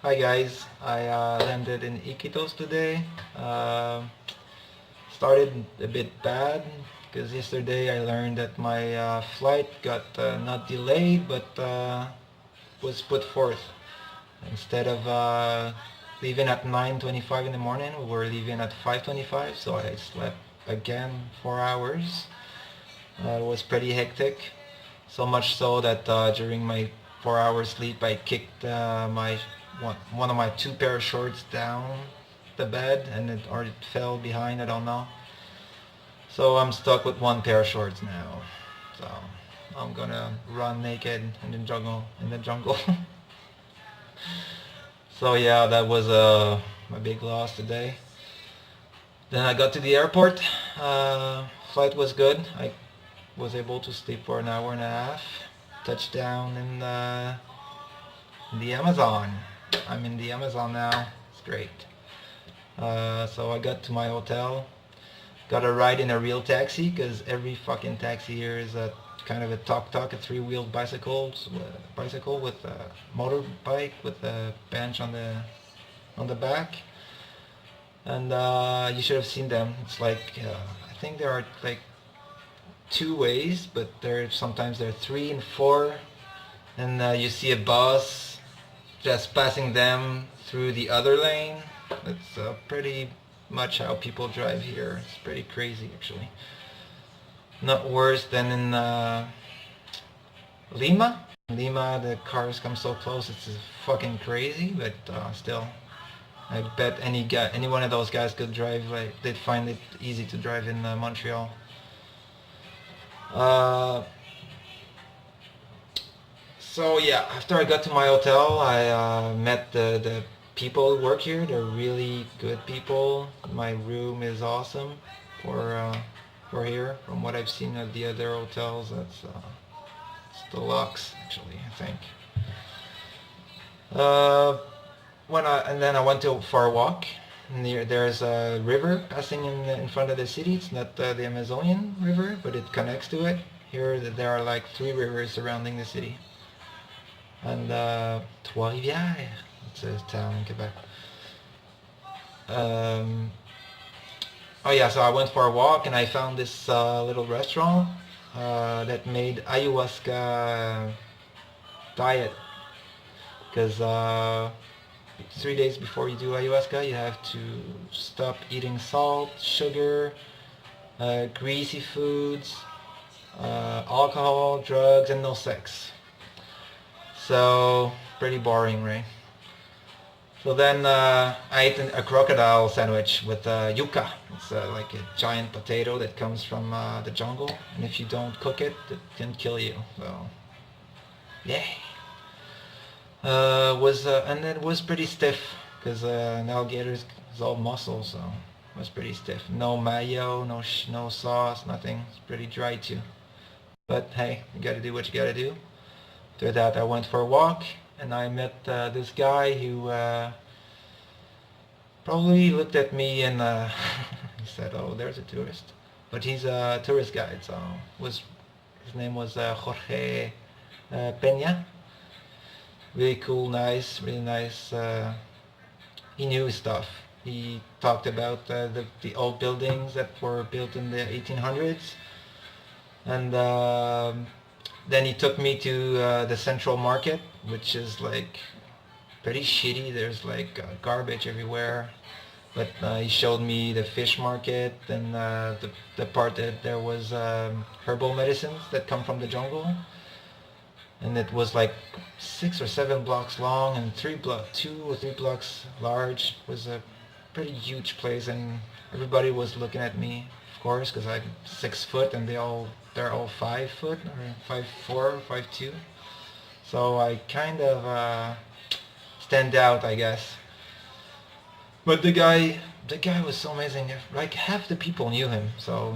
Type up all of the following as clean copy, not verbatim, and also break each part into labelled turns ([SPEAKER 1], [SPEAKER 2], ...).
[SPEAKER 1] Hi guys, I landed in Iquitos today. Started a bit bad because yesterday I learned that my flight got not delayed but was put forth. Instead of leaving at 9:25 in the morning, we were leaving at 5:25, so I slept again 4 hours. It was pretty hectic, so much so that during my 4 hour sleep I kicked my one of my two pair of shorts down the bed and it fell behind, I don't know. So I'm stuck with one pair of shorts now. So I'm gonna run naked in the jungle. So yeah, that was a big loss today. Then I got to the airport. Flight was good. I was able to sleep for an hour and a half. Touchdown in the Amazon. I'm in the Amazon now. It's great. So I got to my hotel. Got a ride in a real taxi because every fucking taxi here is a kind of a tuk-tuk, a three-wheeled bicycle with a motorbike with a bench on the back. And you should have seen them. It's like I think there are like two ways, but sometimes there are three and four, and you see a bus just passing them through the other lane. That's pretty much how people drive here. It's pretty crazy actually. Not worse than in Lima. In Lima, the cars come so close, it's fucking crazy, but still. I bet any one of those guys could drive. Like, they'd find it easy to drive in Montreal. Uh, so yeah, after I got to my hotel, I met the people who work here. They're really good people. My room is awesome for here. From what I've seen at the other hotels, it's deluxe actually, I think. Uh, and then I went for a walk. There's a river passing in front of the city. It's not the Amazonian River, but it connects to it. Here there are like three rivers surrounding the city. And Trois-Rivières, it's a town in Quebec. Um, oh yeah, so I went for a walk and I found this little restaurant that made ayahuasca diet. Because 3 days before you do ayahuasca, you have to stop eating salt, sugar, greasy foods, alcohol, drugs, and no sex. So pretty boring, right? So then I ate a crocodile sandwich with yuca. It's like a giant potato that comes from the jungle, and if you don't cook it, it can kill you. So, yeah. And it was pretty stiff because an alligator is all muscle, so it was pretty stiff. No mayo, no sauce, nothing. It's pretty dry too. But hey, you gotta do what you gotta do. After that, I went for a walk and I met this guy who probably looked at me and he said, "Oh, there's a tourist," but he's a tourist guide. So his name was Jorge Peña. Really cool, nice, really nice. He knew his stuff. He talked about the old buildings that were built in the 1800s, and then he took me to the Central Market, which is like pretty shitty. There's like garbage everywhere. But he showed me the fish market and the part that there was herbal medicines that come from the jungle, and it was like 6 or 7 blocks long and 2 or 3 blocks large. It was a pretty huge place, and everybody was looking at me, of course, because I'm 6 foot and they're all 5 foot or 5'4", 5'2". So I kind of stand out, I guess. But the guy was so amazing. Like half the people knew him, so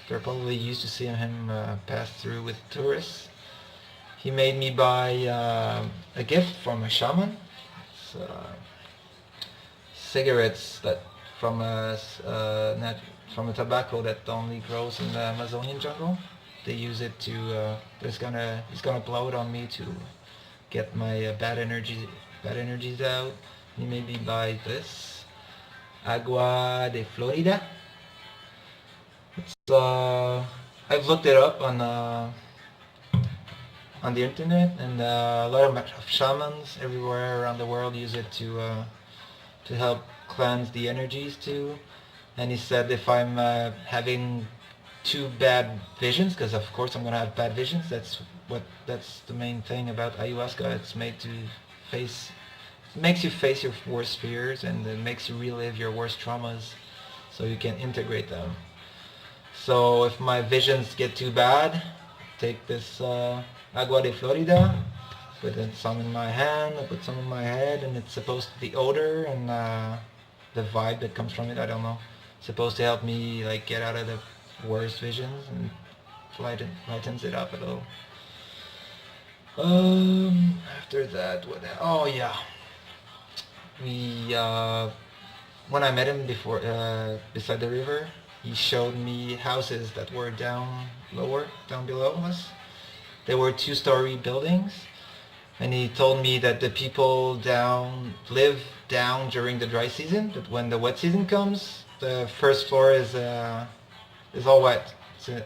[SPEAKER 1] they're probably used to seeing him pass through with tourists. He made me buy a gift from a shaman. It's, cigarettes that from from a tobacco that only grows in the Amazonian jungle. They use it to. He's gonna blow it on me to get my bad energies out. You maybe buy this agua de Florida. It's I've looked it up on the internet, and a lot of shamans everywhere around the world use it to help cleanse the energies too. And he said if I'm having too bad visions, because of course I'm gonna have bad visions. That's the main thing about ayahuasca. It's made to face, it makes you face your worst fears, and it makes you relive your worst traumas, so you can integrate them. So if my visions get too bad, take this agua de Florida, put some in my hand, I put some in my head, and it's supposed to, the odor and the vibe that comes from it, I don't know, supposed to help me like get out of the worst visions and lightens it up a little. After that, oh yeah, we when I met him before beside the river, he showed me houses that were down below us. They were two-story buildings, and he told me that the people down live down during the dry season. But when the wet season comes, the first floor is all wet. So, I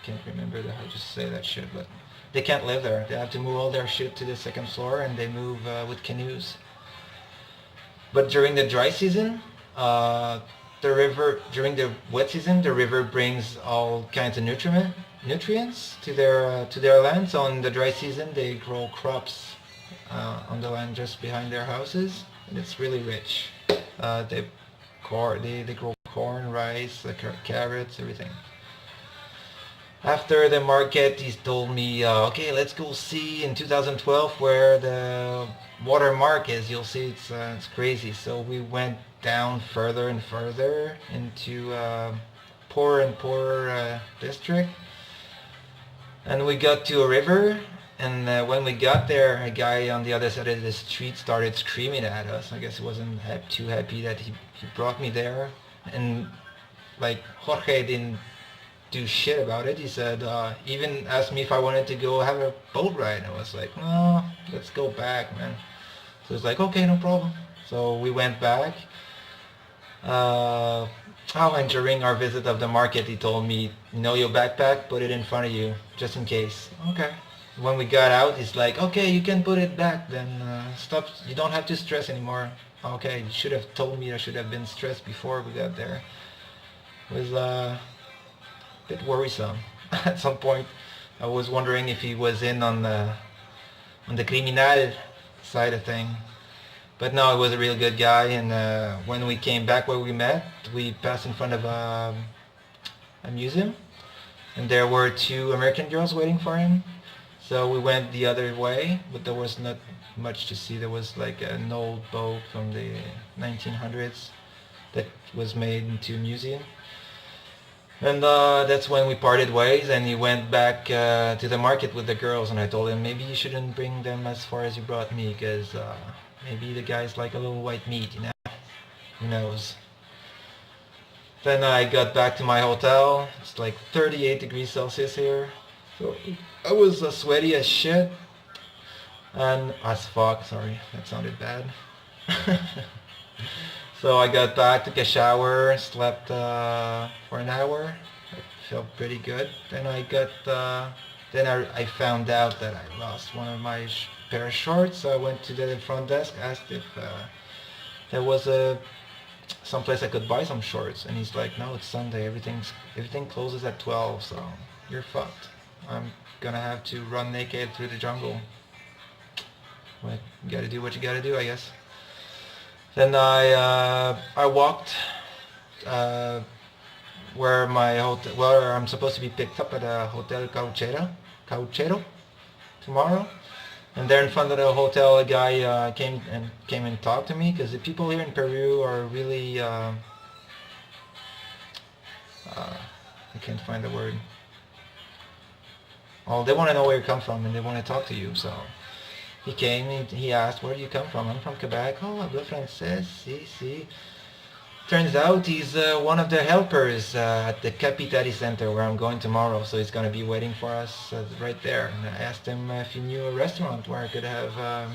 [SPEAKER 1] can't remember how to say that shit, but they can't live there. They have to move all their shit to the second floor, and they move with canoes. But during the dry season, during the wet season, the river brings all kinds of nutrients to their land. So in the dry season, they grow crops on the land just behind their houses, and it's really rich. They grow corn, rice, carrots, everything. After the market, he told me, okay, let's go see in 2012 where the watermark is. You'll see it's crazy. So we went down further and further into poorer and poorer district, and we got to a river. And when we got there, a guy on the other side of the street started screaming at us. I guess he wasn't too happy that he brought me there. And like Jorge didn't do shit about it. He said, even asked me if I wanted to go have a boat ride. I was like, no, let's go back, man. So he's like, okay, no problem. So we went back. And during our visit of the market, he told me, your backpack, put it in front of you, just in case. Okay. When we got out, he's like, okay, you can put it back, then stop, you don't have to stress anymore. Okay, you should have told me I should have been stressed before we got there. It was a bit worrisome. At some point, I was wondering if he was in on the criminal side of thing. But no, he was a real good guy, and when we came back where we met, we passed in front of a museum, and there were two American girls waiting for him. So we went the other way, but there was not much to see. There was like an old boat from the 1900s that was made into a museum. And that's when we parted ways, and he went back to the market with the girls, and I told him, maybe you shouldn't bring them as far as you brought me, because maybe the guys like a little white meat, Who knows? Then I got back to my hotel. It's like 38 degrees Celsius here. So I was sweaty as shit. And as fuck, sorry, that sounded bad. So I got back, took a shower, slept for an hour. I felt pretty good. Then I found out that I lost one of my pair of shorts. So I went to the front desk, asked if there was someplace I could buy some shorts, and he's like, no, it's Sunday, everything closes at 12, so you're fucked. I'm gonna have to run naked through the jungle. But you gotta do what you gotta do, I guess. Then I walked where I'm supposed to be picked up at a Hotel Cauchero tomorrow. And there in front of the hotel, a guy came and talked to me, because the people here in Peru are really I can't find the word. Well, they want to know where you come from, and they want to talk to you. So he came, he asked, where do you come from? I'm from Quebec. Oh, hablo francés, sí. Turns out he's one of the helpers at the Capitari Center where I'm going tomorrow, so he's going to be waiting for us right there. And I asked him if he knew a restaurant where I could have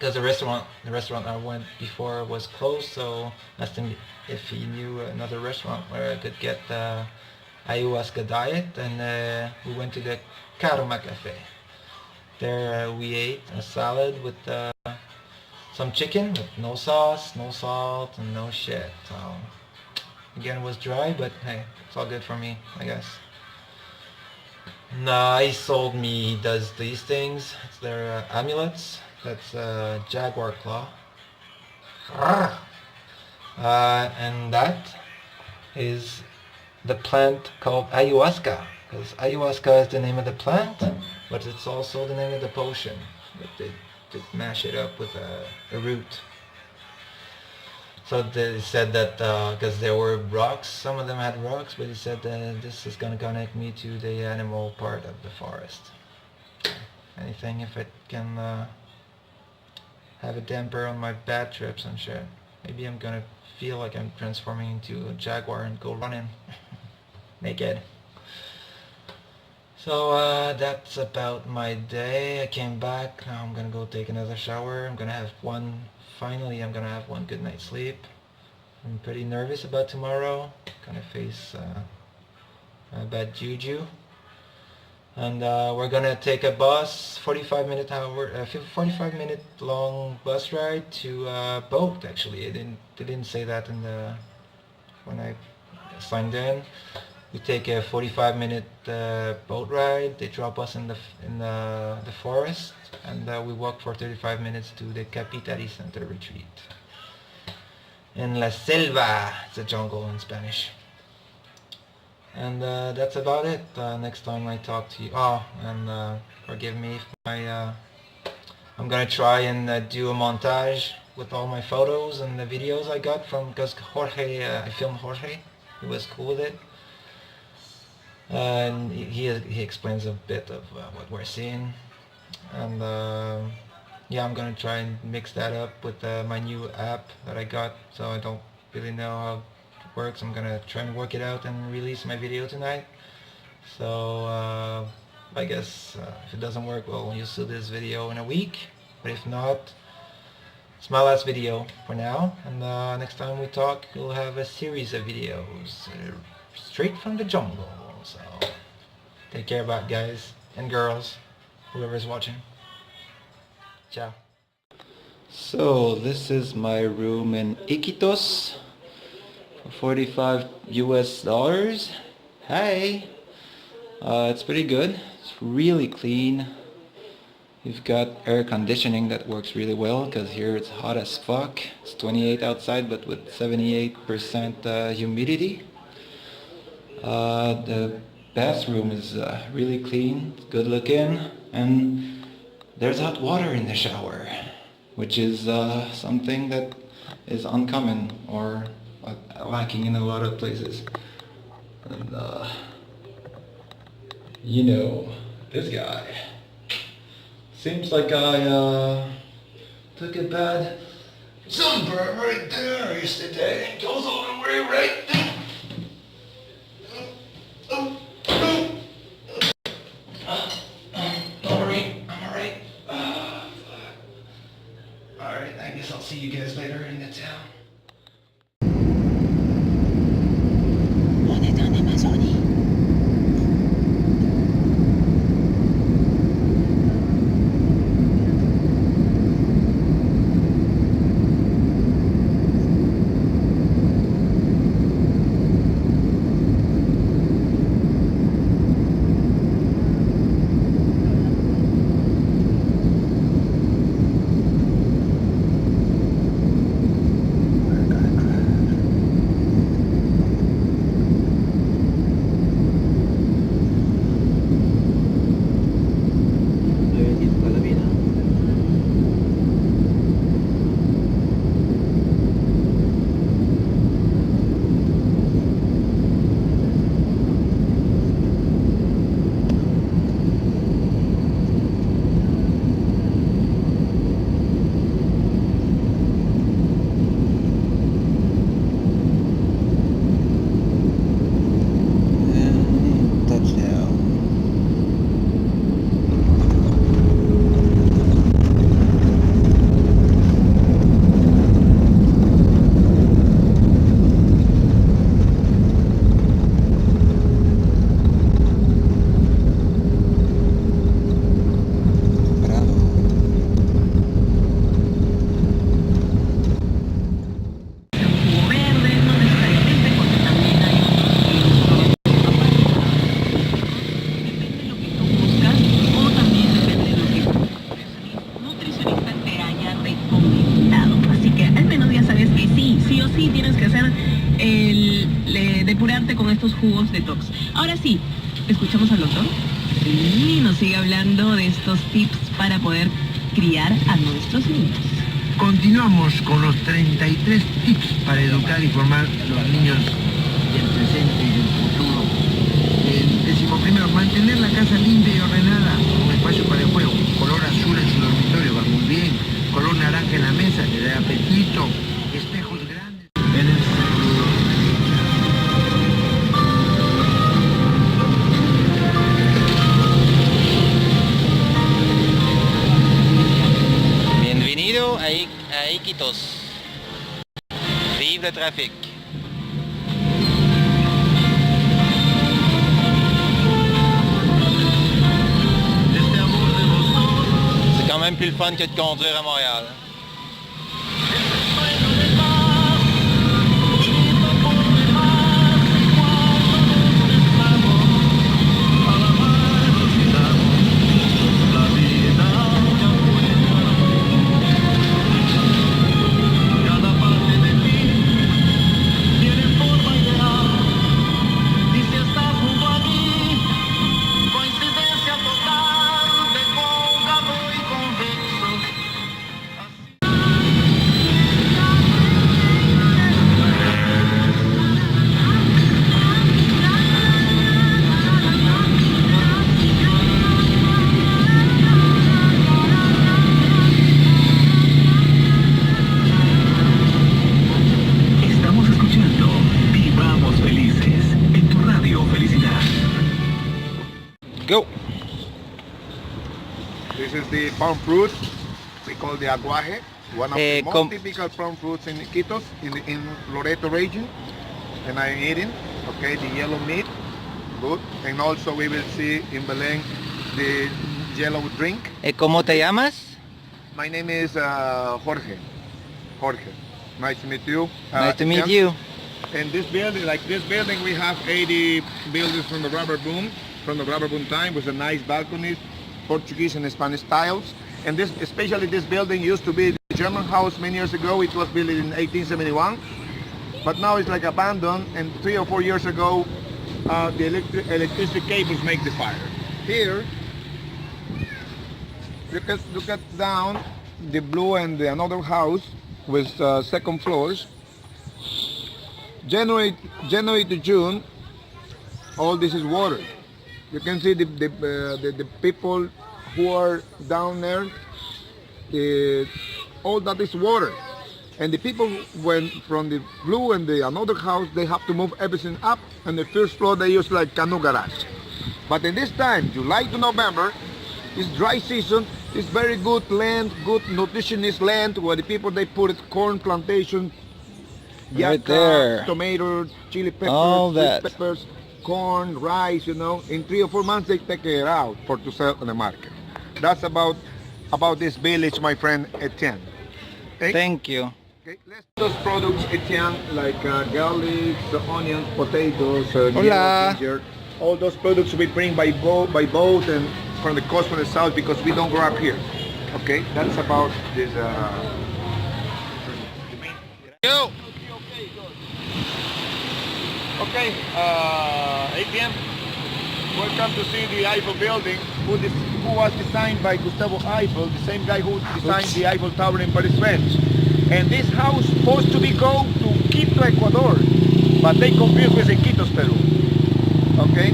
[SPEAKER 1] because the restaurant I went before was closed, so asked him if he knew another restaurant where I could get the ayahuasca diet, and we went to the Karma Cafe. There we ate a salad with some chicken with no sauce, no salt, and no shit. So again, it was dry, but hey, it's all good for me, I guess. Nah, he sold me. He does these things. It's their amulets. That's jaguar claw. And that is the plant called ayahuasca. Because ayahuasca is the name of the plant, but it's also the name of the potion. But they mash it up with a root. So they said that because there were rocks, some of them had rocks, but he said that this is going to connect me to the animal part of the forest. Anything if it can have a damper on my bad trips and shit. Maybe I'm going to feel like I'm transforming into a jaguar and go running naked. So that's about my day. I came back. Now I'm gonna go take another shower. Finally I'm gonna have one good night's sleep. I'm pretty nervous about tomorrow. Gonna face a bad juju. And we're gonna take a bus, 45 minute long bus ride to boat. Actually, they didn't say that when I signed in. We take a 45-minute boat ride. They drop us in the forest, and we walk for 35 minutes to the Capitari Center retreat. In la selva, it's a jungle in Spanish. And that's about it. Next time I talk to you, forgive me if I'm gonna try and do a montage with all my photos and the videos I got because Jorge, I filmed Jorge. He was cool with it. And he explains a bit of what we're seeing, and yeah, I'm gonna try and mix that up with my new app that I got, so I don't really know how it works. I'm gonna try and work it out and release my video tonight. So I guess if it doesn't work, well, you'll see this video in a week, but if not, it's my last video for now, and next time we talk we'll have a series of videos straight from the jungle. So take care about guys and girls, whoever's watching. Ciao. So this is my room in Iquitos for $45 US. Hi. It's pretty good. It's really clean. You've got air conditioning that works really well because here it's hot as fuck. It's 28 outside but with 78% humidity. The bathroom is really clean, good looking, and there's hot water in the shower, which is something that is uncommon or lacking in a lot of places. And you know, this guy seems like I took a bad sunburn right there yesterday. It goes all the way right there. Don't worry, I'm alright. Alright, I guess I'll see you guys later in the town.
[SPEAKER 2] On est en Amazonie. sí tienes que hacer depurarte con estos jugos detox. Ahora sí, escuchamos al doctor y nos sigue hablando de estos tips para poder criar a nuestros niños.
[SPEAKER 3] Continuamos con los 33 tips para educar y formar a los niños del presente y del futuro. El 11º, mantener la casa limpia y ordenada, un espacio para el juego. Color azul en su dormitorio, va muy bien. Color naranja en la mesa, que da apetito. Espejos grandes en el segundo.
[SPEAKER 1] Bienvenido a Iquitos. Vive le trafic. C'est quand même plus le fun que de conduire à Montréal. Go.
[SPEAKER 4] This is the palm fruit we call the aguaje, one of the most typical palm fruits in Iquitos, in Loreto region, and I'm eating, okay, the yellow meat, good, and also we will see in Belén the yellow drink.
[SPEAKER 1] ¿Cómo te llamas?
[SPEAKER 4] My name is Jorge. Jorge. Nice to meet you.
[SPEAKER 1] Nice to meet you.
[SPEAKER 4] And this building, like this building, we have 80 buildings from the rubber boom time with a nice balconies, Portuguese and Spanish styles. And this, especially this building used to be the German house many years ago. It was built in 1871, but now it's like abandoned. And 3 or 4 years ago, the electricity cables make the fire. Here, look at down the blue and another house with second floors. January to June, all this is water. You can see the people who are down there, all that is water. And the people went from the blue and the another house, they have to move everything up, and the first floor they use like canoe garage. But in this time, July to November, it's dry season, it's very good land, good nutritionist land, where the people they put it corn plantation,
[SPEAKER 1] right there,
[SPEAKER 4] tomatoes, chili peppers,
[SPEAKER 1] all that.
[SPEAKER 4] peppers, corn, rice, you know. In 3 or 4 months they take it out to sell on the market. That's about this village, my friend Etienne. Okay?
[SPEAKER 1] Thank you.
[SPEAKER 4] Okay, let's those products, Etienne, like garlic, onions, potatoes,
[SPEAKER 1] Hola.
[SPEAKER 4] ginger. All those products we bring by boat and from the coast from the south because we don't grow up here. Okay, that's about this.
[SPEAKER 1] Go.
[SPEAKER 4] Okay, ATM, welcome to see the Eiffel building, who was designed by Gustavo Eiffel, the same guy who designed the Eiffel Tower in Paris, France. And this house supposed to be go to Quito, Ecuador, but they confused with Iquitos, Peru. Okay,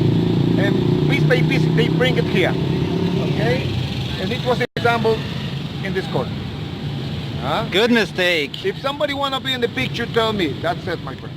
[SPEAKER 4] and piece by piece they bring it here. Okay, and it was assembled in this corner. Huh?
[SPEAKER 1] Good mistake.
[SPEAKER 4] If somebody wanna be in the picture, tell me. That's it, my friend.